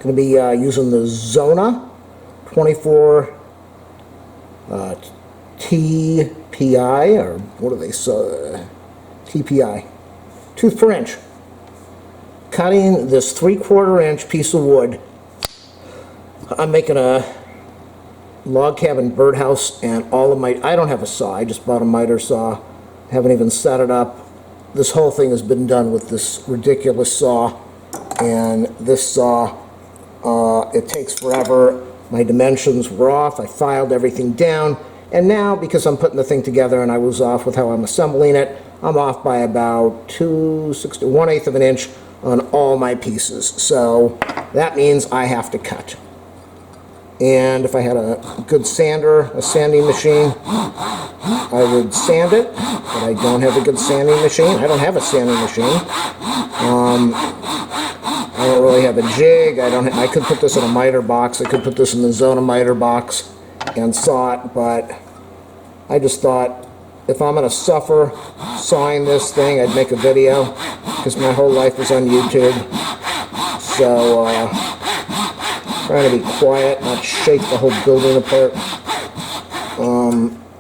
Going to be using the Zona 24TPI, or what are they? TPI, tooth per inch. Cutting this 3/4 inch piece of wood. I'm making a log cabin birdhouse, and all of my, I don't have a saw, I just bought a miter saw. Haven't even set it up. This whole thing has been done with this ridiculous saw, and this saw, it takes forever. My dimensions were off, I filed everything down, and now because I'm putting the thing together and I was off with how I'm assembling it, I'm off by about 1/8 of an inch on all my pieces. So that means I have to cut. And if I had a good sander, a sanding machine, I would sand it, but I don't have a good sanding machine. I don't have a sanding machine. I don't really have a jig. I could put this in a miter box. I could put this in the Zona miter box and saw it, but I just thought if I'm going to suffer sawing this thing, I'd make a video, because my whole life is on YouTube. So, trying to be quiet, not shake the whole building apart.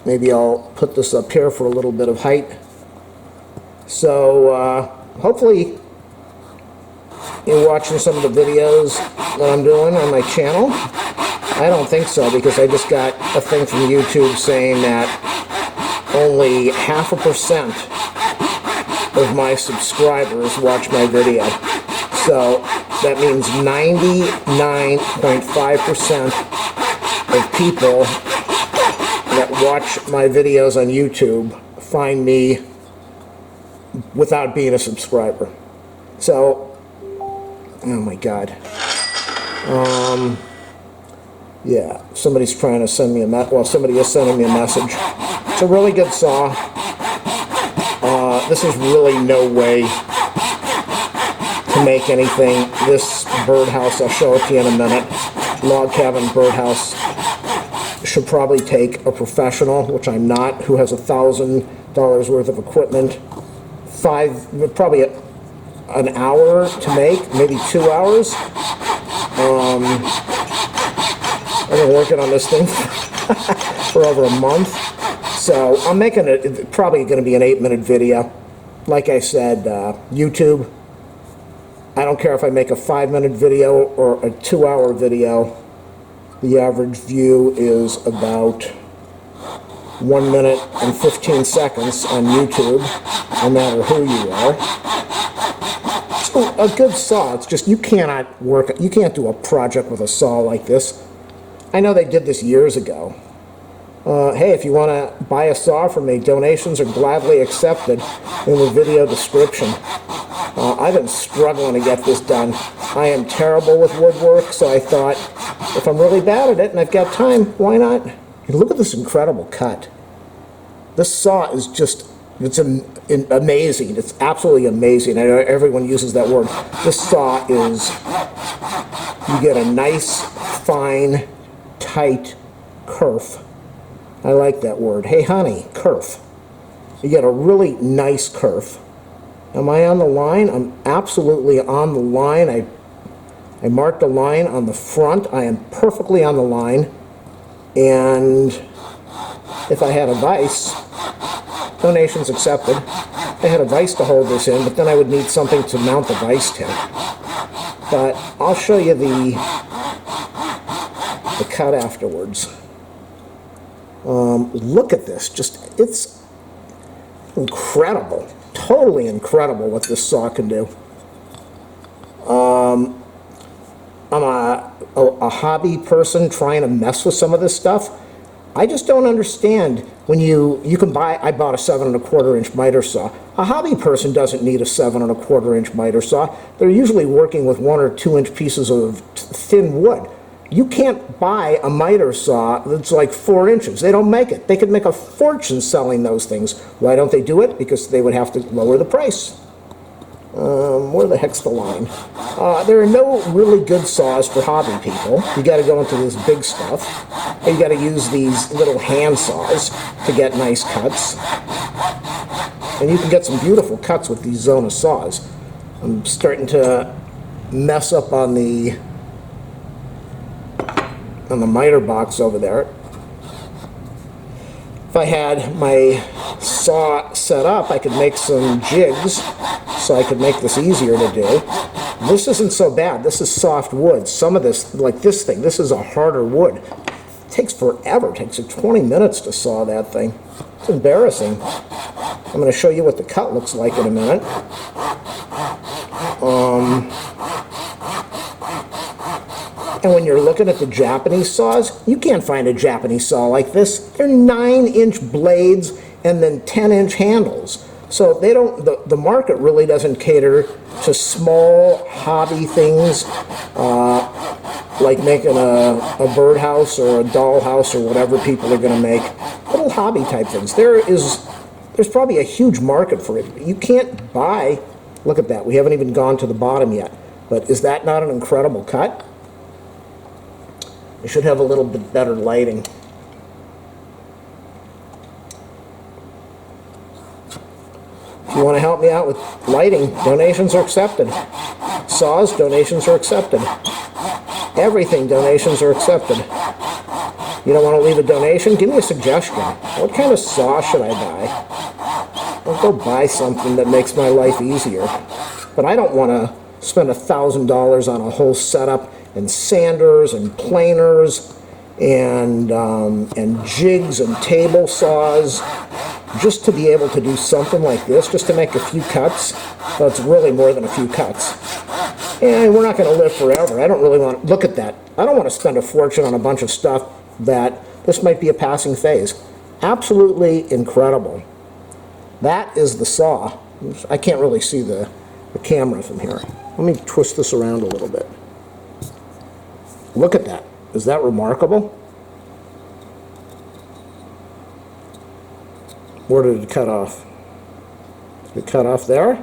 Maybe I'll put this up here for a little bit of height. So hopefully you're watching some of the videos that I'm doing on my channel. I don't think so, because I just got a thing from YouTube saying that only 0.5% of my subscribers watch my video. So that means 99.5% of people that watch my videos on YouTube find me without being a subscriber. So, oh my God. Yeah, somebody's trying to send me a message. Well, somebody is sending me a message. It's a really good saw. This is really no way to make anything. This birdhouse, I'll show it to you in a minute, log cabin birdhouse, should probably take a professional, which I'm not, who has $1,000 worth of equipment, probably an hour to make, maybe 2 hours. I've been working on this thing for over a month, so I'm making it probably going to be an 8-minute video. Like I said, YouTube, I don't care if I make a 5-minute video or a 2-hour video. The average view is about 1 minute and 15 seconds on YouTube, no matter who you are. So a good saw, it's just you can't do a project with a saw like this. I know they did this years ago. Hey, if you want to buy a saw from me, donations are gladly accepted in the video description. I've been struggling to get this done. I am terrible with woodwork, so I thought, if I'm really bad at it and I've got time, why not? And look at this incredible cut. This saw is just, it's amazing. It's absolutely amazing. I know everyone uses that word. This saw is, you get a nice, fine, tight kerf. I like that word. Hey, honey, kerf. You get a really nice kerf. Am I on the line? I'm absolutely on the line. I marked a line on the front. I am perfectly on the line. And if I had a vise, donations accepted. If I had a vise to hold this in, but then I would need something to mount the vise to. But I'll show you the cut afterwards. Look at this. Just, it's incredible. Totally incredible what this saw can do. I'm a hobby person trying to mess with some of this stuff. I just don't understand when you can buy, I bought a 7 1/4 inch miter saw. A hobby person doesn't need a 7 1/4 inch miter saw. They're usually working with 1 or 2 inch pieces of thin wood. You can't buy a miter saw that's like 4 inches. They don't make it. They could make a fortune selling those things. Why don't they do it? Because they would have to lower the price. Where the heck's the line? There are no really good saws for hobby people. You got to go into this big stuff. And you got to use these little hand saws to get nice cuts. And you can get some beautiful cuts with these Zona saws. I'm starting to mess up on the on the miter box over there. If I had my saw set up, I could make some jigs, so I could make this easier to do. This isn't so bad. This is soft wood. Some of this, like this thing, this is a harder wood. It takes forever. It takes 20 minutes to saw that thing. It's embarrassing. I'm going to show you what the cut looks like in a minute. And when you're looking at the Japanese saws, you can't find a Japanese saw like this. They're 9-inch blades and then 10-inch handles. So they don't. The market really doesn't cater to small hobby things like making a birdhouse or a dollhouse or whatever people are going to make. Little hobby type things. There's probably a huge market for it. You can't buy. Look at that. We haven't even gone to the bottom yet. But is that not an incredible cut? I should have a little bit better lighting. If you want to help me out with lighting, donations are accepted. Saws, donations are accepted. Everything, donations are accepted. You don't want to leave a donation? Give me a suggestion. What kind of saw should I buy? I'll go buy something that makes my life easier. But I don't want to spend $1,000 on a whole setup and sanders and planers and jigs and table saws just to be able to do something like this, just to make a few cuts. Well, it's really more than a few cuts. And we're not going to live forever. I don't really want to look at that. I don't want to spend a fortune on a bunch of stuff that this might be a passing phase. Absolutely incredible. That is the saw. I can't really see the camera from here. Let me twist this around a little bit. Look at that. Is that remarkable? Where did it cut off? Did it cut off there?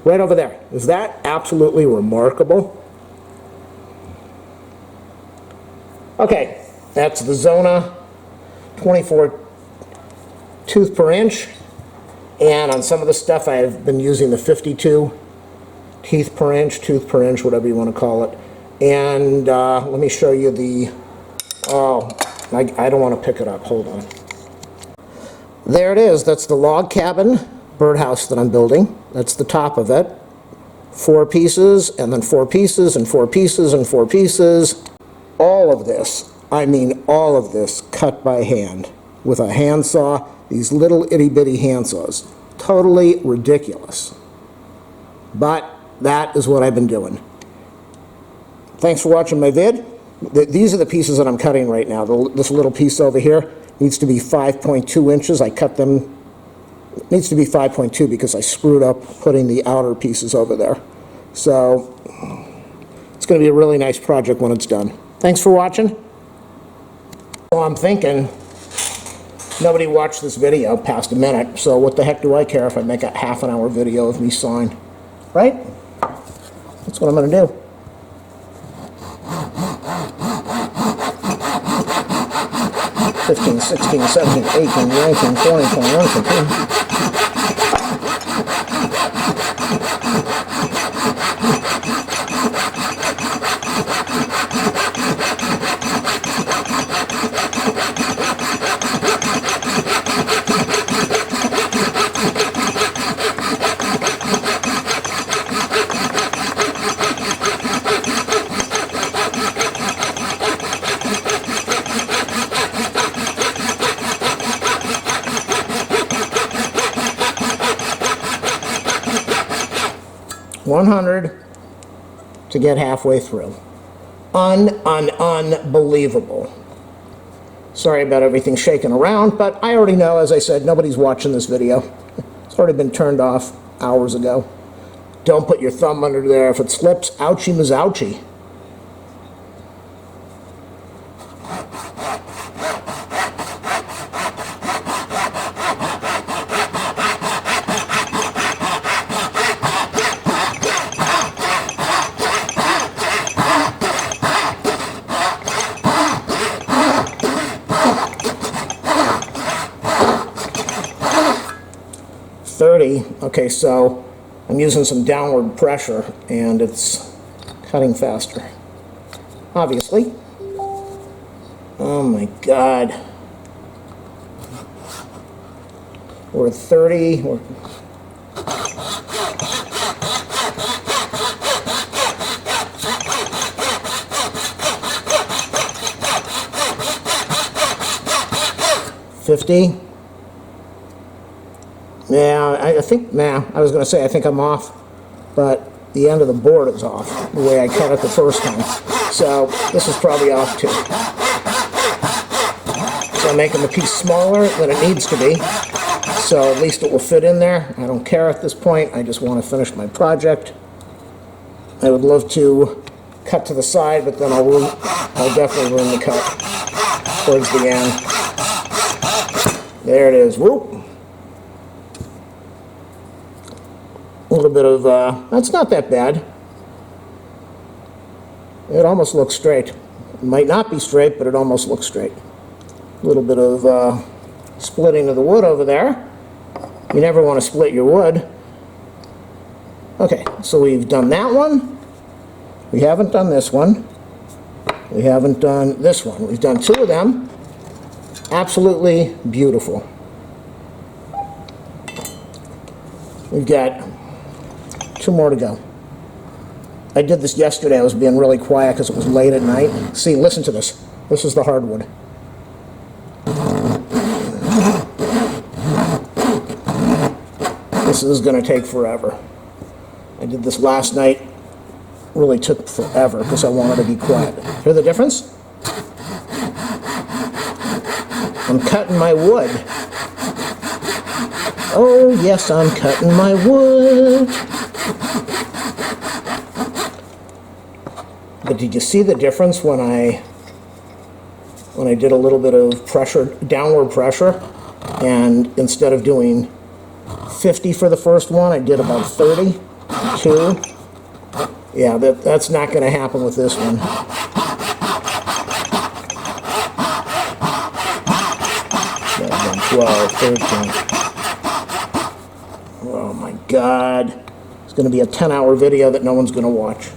Right over there. Is that absolutely remarkable? Okay, that's the Zona 24 tooth per inch. And on some of the stuff I've been using the 52 teeth per inch, tooth per inch, whatever you want to call it. And let me show you the, I don't want to pick it up, hold on. There it is, that's the log cabin birdhouse that I'm building. That's the top of it. 4 pieces, and then 4 pieces, and 4 pieces, and 4 pieces. All of this, I mean all of this, cut by hand with a handsaw, these little itty-bitty handsaws. Totally ridiculous. But that is what I've been doing. Thanks for watching my vid. These are the pieces that I'm cutting right now. This little piece over here needs to be 5.2 inches. I cut them. It needs to be 5.2 because I screwed up putting the outer pieces over there. So it's going to be a really nice project when it's done. Thanks for watching. So I'm thinking nobody watched this video past a minute, so what the heck do I care if I make a half-an-hour video of me sawing, right? That's what I'm going to do. $15, $16, $17, $18, $19, $20, $21, $22. $100 to get halfway through. Unbelievable. Sorry about everything shaking around, but I already know, as I said, nobody's watching this video. It's already been turned off hours ago. Don't put your thumb under there. If it slips, ouchie mazouchie. Okay, so I'm using some downward pressure and it's cutting faster, obviously. Oh my God. We're at 30. We're 50. Yeah, I think, I was going to say I think I'm off, but the end of the board is off, the way I cut it the first time. So this is probably off too. So I'm making the piece smaller than it needs to be, so at least it will fit in there. I don't care at this point, I just want to finish my project. I would love to cut to the side, but then I'll definitely ruin the cut towards the end. There it is. Whoop. A little bit of, that's not that bad. It almost looks straight. It might not be straight, but it almost looks straight. A little bit of splitting of the wood over there. You never want to split your wood. Okay, so we've done that one. We haven't done this one. We haven't done this one. We've done two of them. Absolutely beautiful. We've got two more to go. I did this yesterday. I was being really quiet because it was late at night. See, listen to this. This is the hardwood. This is going to take forever. I did this last night. Really took forever because I wanted to be quiet. Hear the difference? I'm cutting my wood. Oh, yes, I'm cutting my wood. But did you see the difference when I did a little bit of pressure, downward pressure, and instead of doing 50 for the first one, I did about 32. Yeah, that's not going to happen with this one. 12, 13. Oh my God. It's going to be a 10-hour video that no one's going to watch.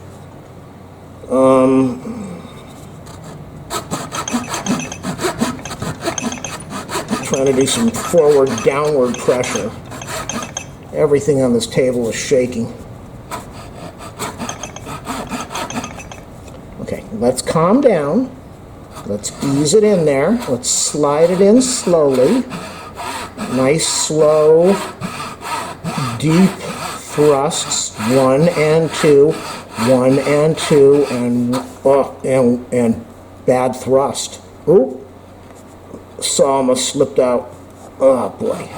Trying to do some forward, downward pressure. Everything on this table is shaking. Okay, let's calm down. Let's ease it in there. Let's slide it in slowly. Nice, slow, deep thrusts. 1 and 2, 1 and 2, and bad thrust. Oop. Saw almost slipped out. Oh boy.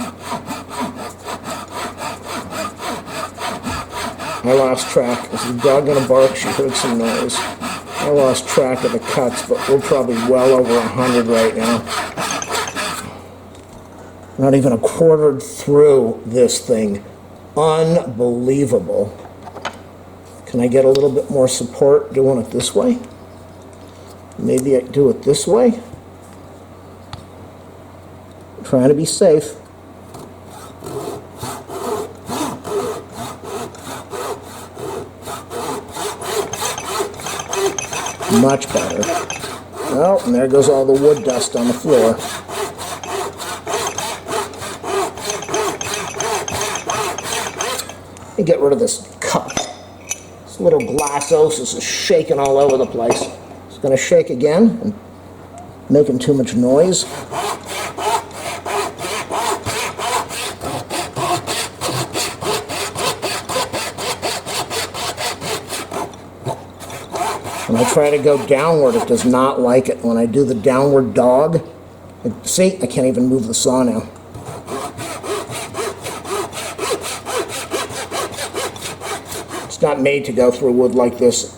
I lost track. Is the dog gonna bark? She heard some noise. I lost track of the cuts, but we're probably well over 100 right now. Not even a quarter through this thing. Unbelievable. Can I get a little bit more support doing it this way? Maybe I do it this way. I'm trying to be safe. Much better. Oh, and there goes all the wood dust on the floor. Let me get rid of this cup. This little glass Osis is shaking all over the place. It's going to shake again and making too much noise. When I try to go downward, it does not like it. When I do the downward dog, see, I can't even move the saw now. It's not made to go through wood like this.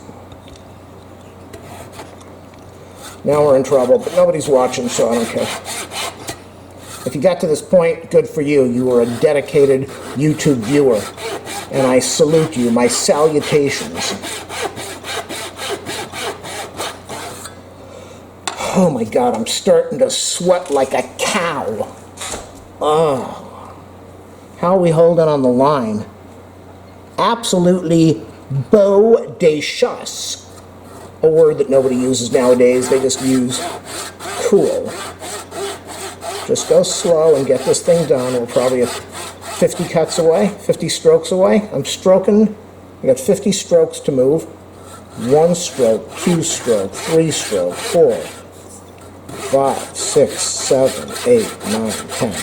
Now we're in trouble, but nobody's watching, so I don't care. If you got to this point, good for you. You are a dedicated YouTube viewer, and I salute you. My salutations. Oh my God, I'm starting to sweat like a cow. Oh. How are we holding on the line? Absolutely bodacious. A word that nobody uses nowadays. They just use cool. Just go slow and get this thing done. We're probably 50 cuts away, 50 strokes away. I'm stroking. I got 50 strokes to move. 1 stroke, 2 stroke, 3 stroke, 4, 5, 6, 7, 8, 9, 10.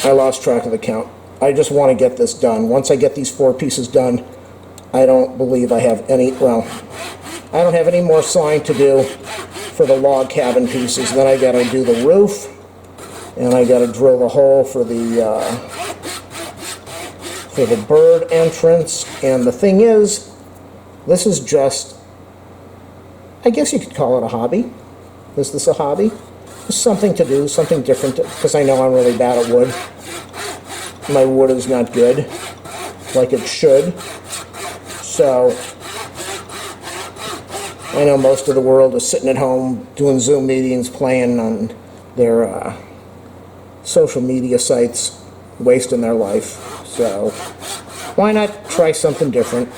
I lost track of the count. I just want to get this done. Once I get these 4 pieces done, I don't believe I have any, well, I don't have any more sawing to do for the log cabin pieces. Then I got to do the roof, and I got to drill the hole for the bird entrance. And the thing is, this is just, I guess you could call it a hobby. Is this a hobby? It's something to do, something different, because I know I'm really bad at wood. My wood is not good, like it should. So, I know most of the world is sitting at home doing Zoom meetings, playing on their social media sites, wasting their life. So, why not try something different?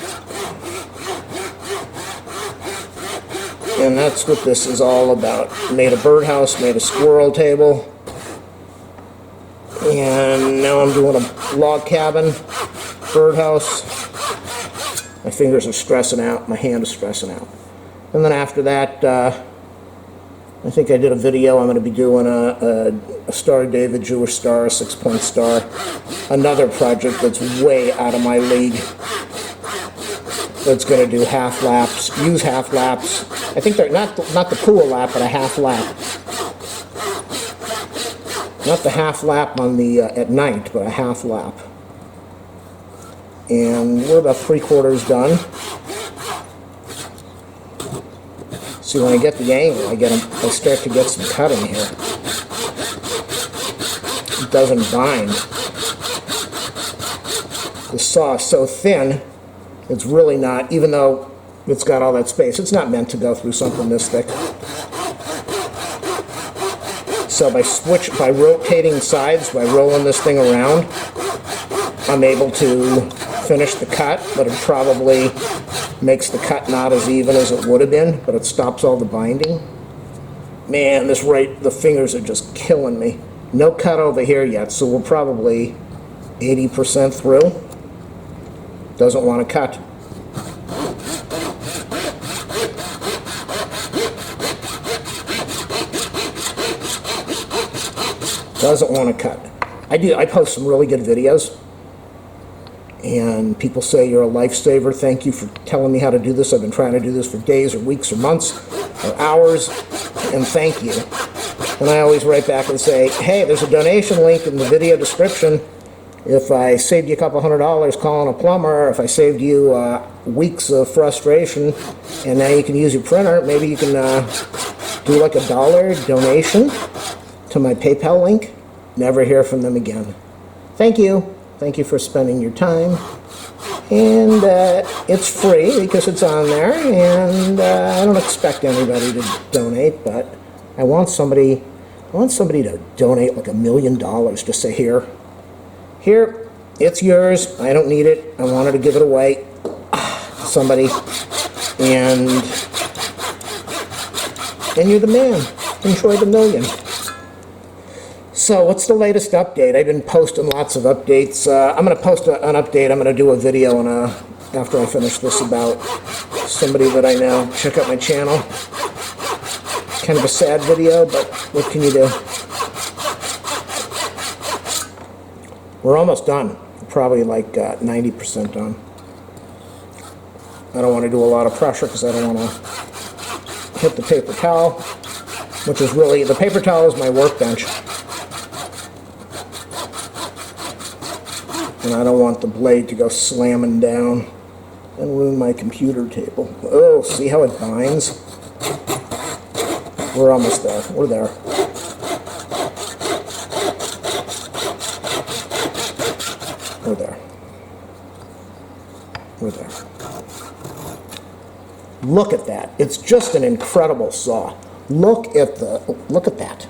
And that's what this is all about. Made a birdhouse, made a squirrel table. And now I'm doing a log cabin, birdhouse. My fingers are stressing out, my hand is stressing out. And then after that, I think I did a video. I'm going to be doing a Star of David Jewish star, a 6-point star. Another project that's way out of my league. That's going to do half laps, use half laps. I think they're not the pool lap, but a half lap. Not the half lap on the at night, but a half lap. And we're about 3/4 done. See, when I get the angle, I start to get some cutting here. It doesn't bind. The saw is so thin, it's really not, even though it's got all that space, it's not meant to go through something this thick. So by rotating sides, by rolling this thing around, I'm able to finish the cut, but it probably makes the cut not as even as it would have been, but it stops all the binding. Man, the fingers are just killing me. No cut over here yet, so we're probably 80% through. Doesn't want to cut. Doesn't want to cut. I post some really good videos, and people say you're a lifesaver. Thank you for telling me how to do this. I've been trying to do this for days or weeks or months or hours, and thank you. And I always write back and say, hey, there's a donation link in the video description. If I saved you a couple $100 calling a plumber, if I saved you weeks of frustration, and now you can use your printer, maybe you can do like $1 donation to my PayPal link. Never hear from them again. Thank you. Thank you for spending your time. And it's free because it's on there, and I don't expect anybody to donate, but I want somebody to donate like $1 million to say, here, it's yours. I don't need it. I wanted to give it away to somebody, and you're the man. Enjoy the million. So what's the latest update? I've been posting lots of updates. I'm going to post an update. I'm going to do a video after I finish this about somebody that I know. Check out my channel. Kind of a sad video, but what can you do? We're almost done. Probably like 90% done. I don't want to do a lot of pressure because I don't want to hit the paper towel, which is really, the paper towel is my workbench. And I don't want the blade to go slamming down and ruin my computer table. Oh, see how it binds? We're almost there. We're there. We're there. We're there. Look at that. It's just an incredible saw. Look at that.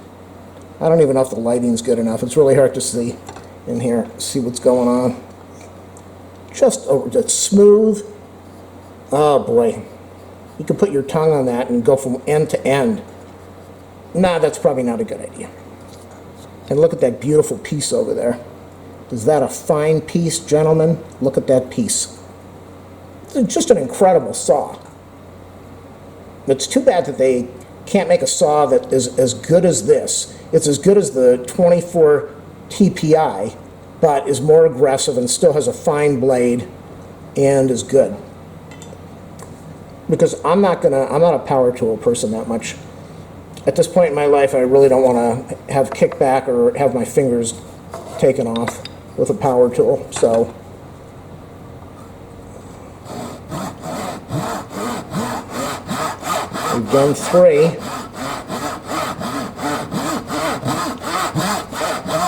I don't even know if the lighting's good enough. It's really hard to see in here, see what's going on. just smooth. Oh boy, you can put your tongue on that and go from end to end. Nah, that's probably not a good idea. And look at that beautiful piece over there. Is that a fine piece, gentlemen? Look at that piece. It's just an incredible saw. It's too bad that they can't make a saw that is as good as this. It's as good as the 24 TPI, but is more aggressive and still has a fine blade and is good. Because I'm not a power tool person that much. At this point in my life, I really don't want to have kickback or have my fingers taken off with a power tool. So we've done 3.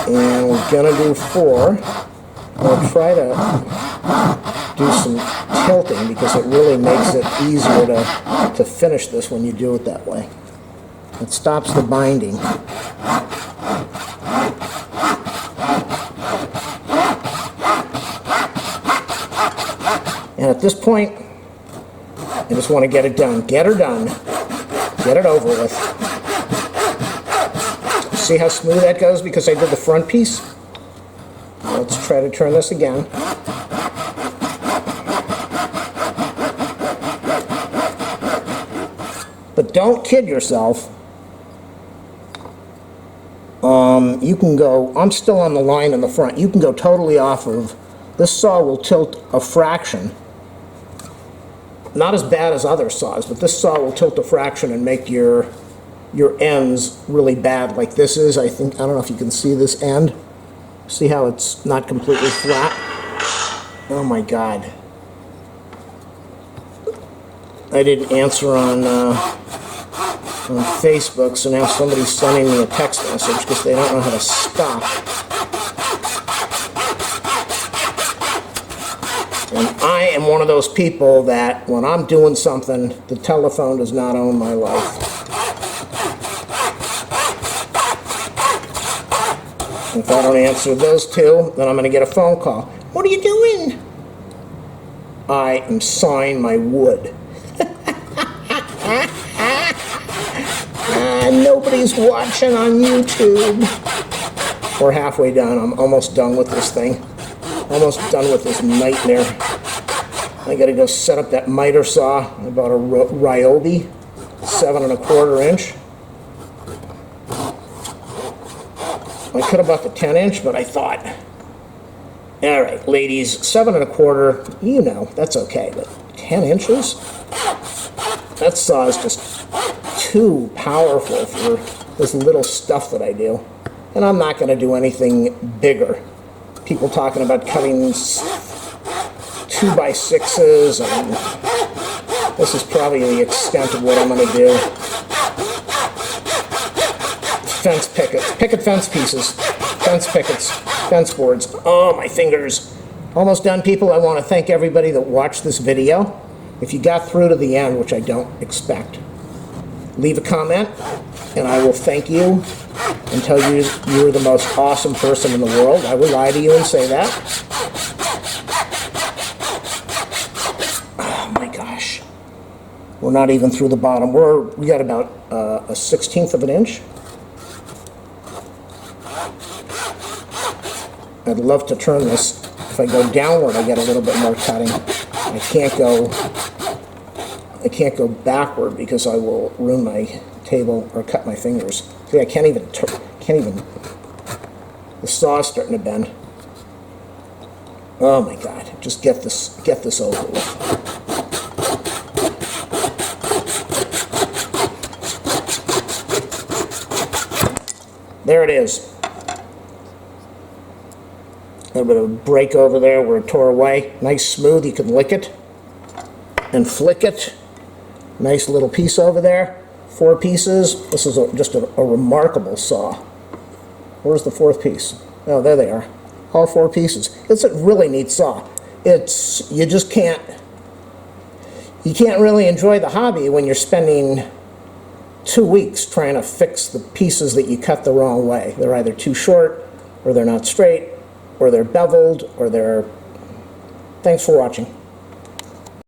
And we're gonna do 4. I'll try to do some tilting because it really makes it easier to finish this when you do it that way. It stops the binding. And at this point, I just want to get it done. Get her done. Get it over with. See how smooth that goes because I did the front piece? Let's try to turn this again. But don't kid yourself. You can go, I'm still on the line in the front. You can go totally off of, this saw will tilt a fraction. Not as bad as other saws, but this saw will tilt a fraction and make your ends really bad like this is. I don't know if you can see this end. See how it's not completely flat? Oh my God. I didn't answer on Facebook, so now somebody's sending me a text message because they don't know how to stop. And I am one of those people that when I'm doing something, the telephone does not own my life. If I don't answer those two, then I'm going to get a phone call. What are you doing? I am sawing my wood. Nobody's watching on YouTube. We're halfway done. I'm almost done with this thing. Almost done with this nightmare. I gotta go set up that miter saw. I bought a Ryobi, 7 1/4 inch. I could have bought the 10 inch, but I thought, all right, ladies, 7 1/4, you know, that's okay, but 10 inches? That saw is just too powerful for this little stuff that I do. And I'm not going to do anything bigger. People talking about cutting 2x6s, and this is probably the extent of what I'm going to do. Fence pickets, picket fence pieces, fence pickets, fence boards. Oh, my fingers. Almost done, people. I want to thank everybody that watched this video. If you got through to the end, which I don't expect, leave a comment, and I will thank you and tell you you're the most awesome person in the world. I will lie to you and say that. Oh my gosh. We're not even through the bottom. We got about a 1/16 of an inch. I'd love to turn this. If I go downward, I get a little bit more cutting. I can't go backward because I will ruin my table or cut my fingers. See, I can't even, the saw's starting to bend. Oh my God, just get this over with. There it is. A little bit of a break over there where it tore away. Nice smooth, you can lick it and flick it. Nice little piece over there. 4 pieces. This is just a remarkable saw. Where's the 4th piece? Oh, there they are. All 4 pieces. It's a really neat saw. You can't really enjoy the hobby when you're spending 2 weeks trying to fix the pieces that you cut the wrong way. They're either too short, or they're not straight, or they're beveled, or they're Thanks for watching.